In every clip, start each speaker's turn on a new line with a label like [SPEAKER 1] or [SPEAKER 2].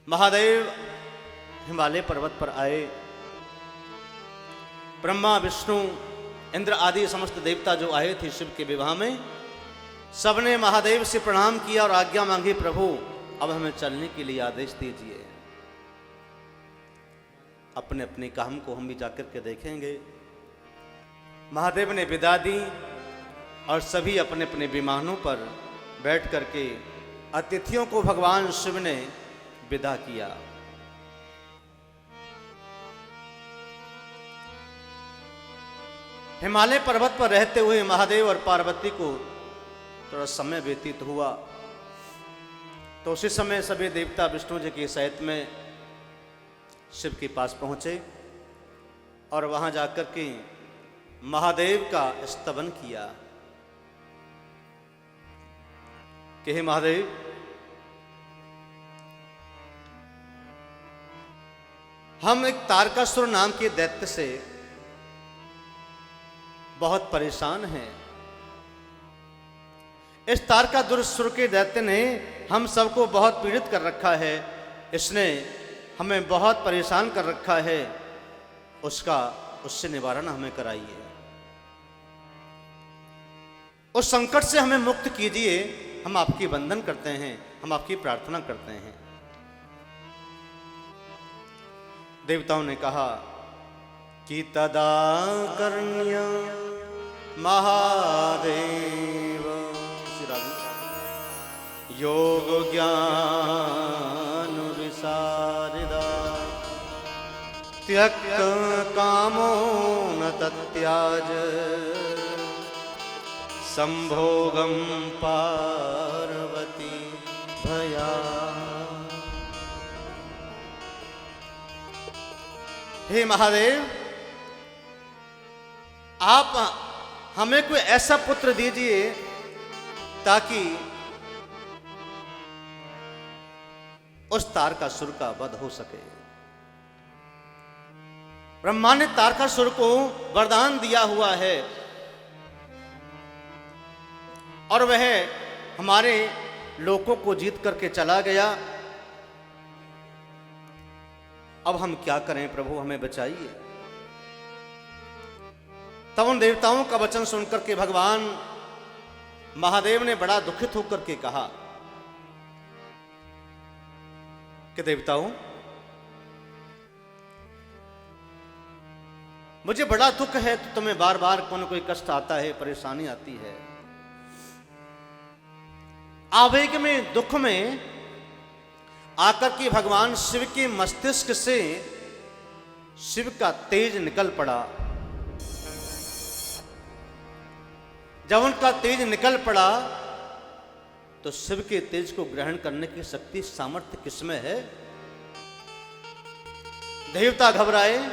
[SPEAKER 1] महादेव हिमालय पर्वत पर आए। ब्रह्मा विष्णु इंद्र आदि समस्त देवता जो आए थे शिव के विवाह में, सबने महादेव से प्रणाम किया और आज्ञा मांगी, प्रभु अब हमें चलने के लिए आदेश दीजिए। अपने अपने काम को हम भी जाकर के देखेंगे। महादेव ने विदा दी और सभी अपने अपने विमानों पर बैठ करके अतिथियों को भगवान शिव ने विदा किया। हिमालय पर्वत पर रहते हुए महादेव और पार्वती को थोड़ा समय व्यतीत हुआ, तो उसी समय सभी देवता विष्णु जी के सहित में शिव के पास पहुंचे और वहां जाकर के महादेव का स्तवन किया कि हे महादेव, हम एक तारकासुर नाम के दैत्य से बहुत परेशान हैं। इस तारकासुर के दैत्य ने हम सबको बहुत पीड़ित कर रखा है, इसने हमें बहुत परेशान कर रखा है, उससे निवारण हमें कराइए, उस संकट से हमें मुक्त कीजिए। हम आपकी वंदन करते हैं, हम आपकी प्रार्थना करते हैं। देवताओं ने कहा कि तदा कर्ण्य महादेव योग ज्ञान विशारदा त्यक्त कामो न तत्याज संभोगम पार्वती भया। हे महादेव, आप हमें कोई ऐसा पुत्र दीजिए ताकि उस तारकासुर का वध हो सके। ब्रह्मा ने तारकासुर को वरदान दिया हुआ है और वह हमारे लोकों को जीत करके चला गया। अब हम क्या करें प्रभु, हमें बचाइए। तब उन देवताओं का वचन सुनकर के भगवान महादेव ने बड़ा दुखित होकर के कहा कि देवताओं, मुझे बड़ा दुख है, तो तुम्हें बार बार कोई न कोई कष्ट आता है, परेशानी आती है। आवेग में, दुख में आकर के भगवान शिव के मस्तिष्क से शिव का तेज निकल पड़ा। जब उनका तेज निकल पड़ा तो शिव के तेज को ग्रहण करने की शक्ति, सामर्थ्य किसमें है? देवता घबराए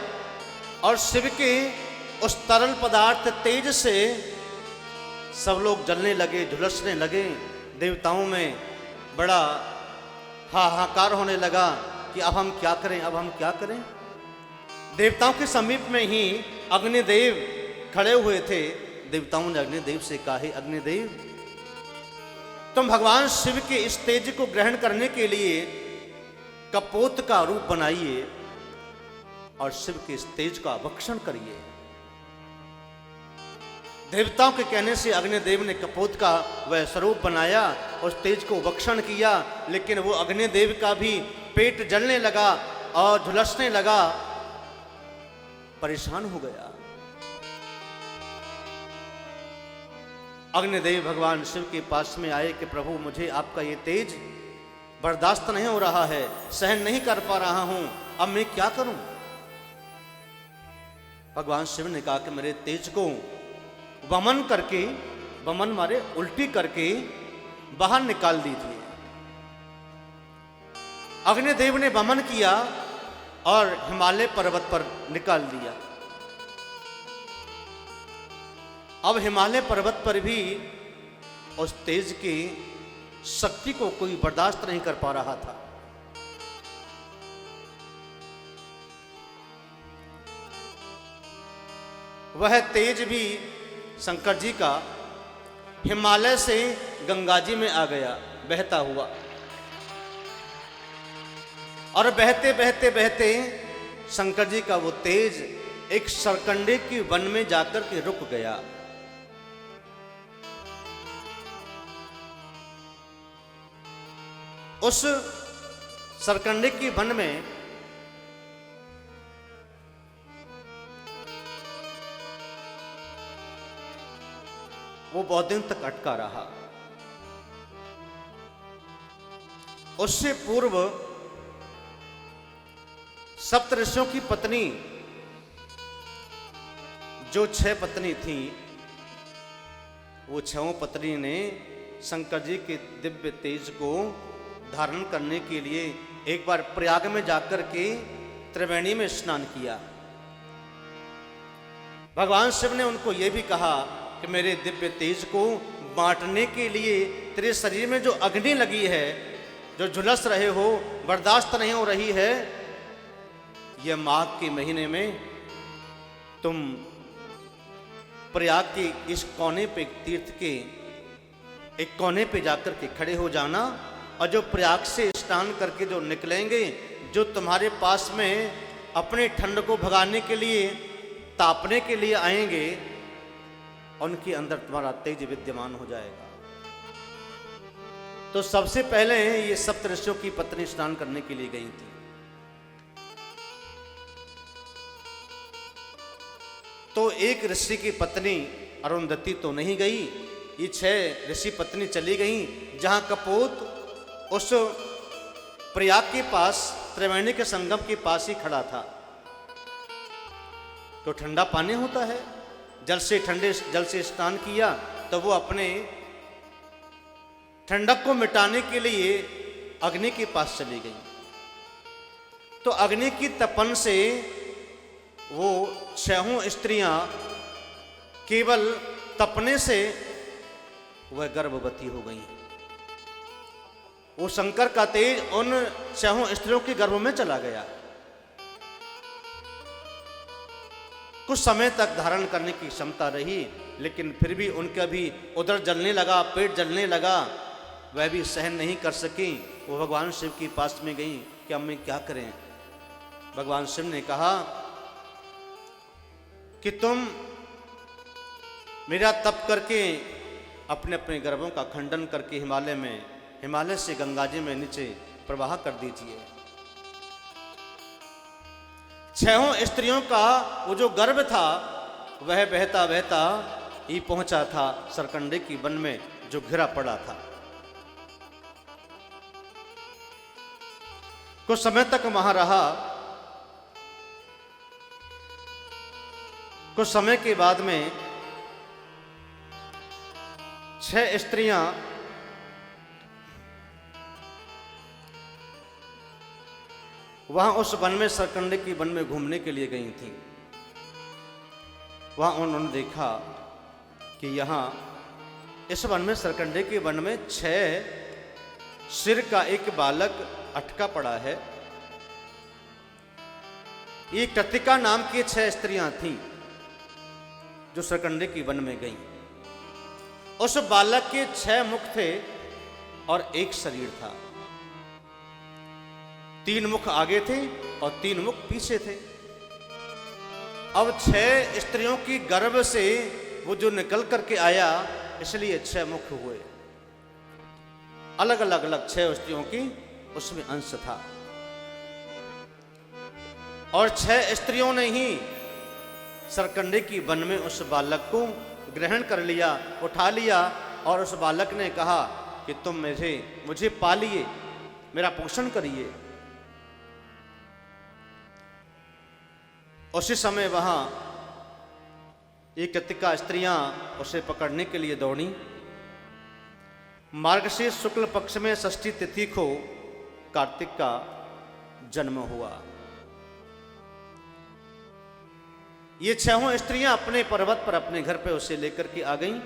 [SPEAKER 1] और शिव के उस तरल पदार्थ तेज से सब लोग जलने लगे, झुलसने लगे। देवताओं में बड़ा हाहाकार होने लगा कि अब हम क्या करें, अब हम क्या करें। देवताओं के समीप में ही अग्निदेव खड़े हुए थे। देवताओं ने अग्निदेव से कहा, हे अग्निदेव, तुम भगवान शिव के इस तेज को ग्रहण करने के लिए कपोत का रूप बनाइए और शिव के इस तेज का भक्षण करिए। देवताओं के कहने से अग्निदेव ने कपोत का वह स्वरूप बनाया, उस तेज को भक्षण किया, लेकिन वो अग्निदेव का भी पेट जलने लगा और झुलसने लगा, परेशान हो गया। अग्निदेव भगवान शिव के पास में आए कि प्रभु, मुझे आपका ये तेज बर्दाश्त नहीं हो रहा है, सहन नहीं कर पा रहा हूं, अब मैं क्या करूं? भगवान शिव ने कहा कि मेरे तेज को वमन करके, वमन मारे उल्टी करके बाहर निकाल दीजिए। अग्निदेव ने वमन किया और हिमालय पर्वत पर निकाल दिया। अब हिमालय पर्वत पर भी उस तेज की शक्ति को कोई बर्दाश्त नहीं कर पा रहा था। वह तेज भी शंकर जी का हिमालय से गंगा जी में आ गया, बहता हुआ। और बहते बहते बहते शंकर जी का वो तेज एक सरकंडे की वन में जाकर के रुक गया। उस सरकंडे की वन में वो बहुत दिन तक अटका रहा। उससे पूर्व सप्तऋषियों की पत्नी, जो 6 पत्नी थी, वो 6 पत्नी ने शंकर जी के दिव्य तेज को धारण करने के लिए एक बार प्रयाग में जाकर के त्रिवेणी में स्नान किया। भगवान शिव ने उनको यह भी कहा कि मेरे दिव्य तेज को बांटने के लिए तेरे शरीर में जो अग्नि लगी है, जो झुलस रहे हो, बर्दाश्त नहीं हो रही है, यह माघ के महीने में तुम प्रयाग के इस कोने पे, तीर्थ के एक कोने पे जाकर के खड़े हो जाना, और जो प्रयाग से स्नान करके जो निकलेंगे, जो तुम्हारे पास में अपने ठंड को भगाने के लिए, तापने के लिए आएंगे, उनके अंदर तुम्हारा तेज विद्यमान हो जाएगा। तो सबसे पहले ये सप्तऋषियों की पत्नी स्नान करने के लिए गई थी। तो एक ऋषि की पत्नी अरुंधति तो नहीं गई, ये 6 ऋषि पत्नी चली गई, जहां कपोत उस प्रयाग के पास, त्रिवेणी के संगम के पास ही खड़ा था। तो ठंडा पानी होता है, जल से, ठंडे जल से स्नान किया, तो वो अपने ठंडक को मिटाने के लिए अग्नि के पास चली गई। तो अग्नि की तपन से वो 6 स्त्रियां केवल तपने से वह गर्भवती हो गई। वो शंकर का तेज उन 6 स्त्रियों के गर्भ में चला गया। कुछ समय तक धारण करने की क्षमता रही, लेकिन फिर भी उनका भी उदर जलने लगा, पेट जलने लगा, वह भी सहन नहीं कर सकी। वो भगवान शिव के पास में गई कि हम क्या करें। भगवान शिव ने कहा कि तुम मेरा तप करके अपने अपने गर्भों का खंडन करके हिमालय से गंगा जी में नीचे प्रवाह कर दीजिए। 6 स्त्रियों का वो जो गर्भ था, वह बहता बहता ही पहुंचा था सरकंडे की वन में, जो घिरा पड़ा था। कुछ समय तक वहां रहा। कुछ समय के बाद में 6 स्त्रियां वहां उस वन में, सरकंडे की वन में घूमने के लिए गई थी। वहां उन्होंने देखा कि यहां इस वन में, सरकंडे के वन में 6 सिर का एक बालक अटका पड़ा है। ये कृतिका नाम की 6 स्त्रियां थीं जो सरकंडे की वन में गईं। उस बालक के 6 मुख थे और एक शरीर था। 3 मुख आगे थे और 3 मुख पीछे थे। अब 6 स्त्रियों की गर्भ से वो जो निकल करके आया, इसलिए 6 मुख हुए। अलग अलग 6 स्त्रियों की उसमें अंश था, और 6 स्त्रियों ने ही सरकंडे की वन में उस बालक को ग्रहण कर लिया, उठा लिया, और उस बालक ने कहा कि तुम मुझे पालिए, मेरा पोषण करिए। उसी समय वहां एक कृतिका स्त्रियां उसे पकड़ने के लिए दौड़ी। मार्गशीर्ष शुक्ल पक्ष में षष्ठी तिथि को कार्तिक का जन्म हुआ। ये 6 स्त्रियां अपने पर्वत पर, अपने घर पे उसे लेकर के आ गईं,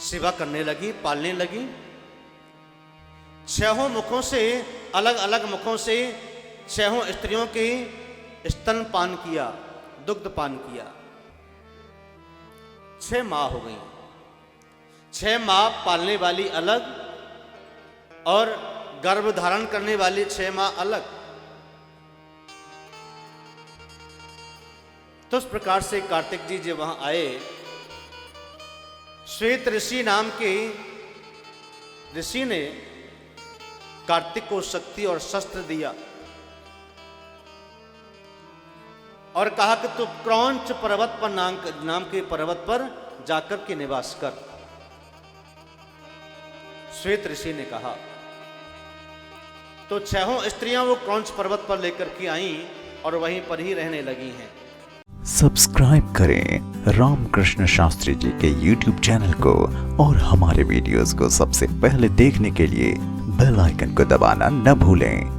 [SPEAKER 1] सेवा करने लगी, पालने लगी। 6 मुखों से, अलग अलग मुखों से 6 स्त्रियों के स्तन पान किया, दुग्ध पान किया। 6 माँ हो गई। 6 माँ पालने वाली अलग और गर्भ धारण करने वाली 6 माँ अलग। तो इस प्रकार से कार्तिक जी जब वहां आए, श्वेत ऋषि नाम के ऋषि ने कार्तिक को शक्ति और शस्त्र दिया और कहा कि तू क्रौंच पर्वत पर नाम के पर्वत पर जाकर के निवास कर। श्वेत ऋषि ने कहा तो 6 स्त्रियां वो क्रौंच पर्वत पर लेकर के आईं और वहीं पर ही रहने लगी हैं।
[SPEAKER 2] सब्सक्राइब करें रामकृष्ण शास्त्री जी के YouTube चैनल को और हमारे वीडियोस को सबसे पहले देखने के लिए बेल आइकन को दबाना न भूलें।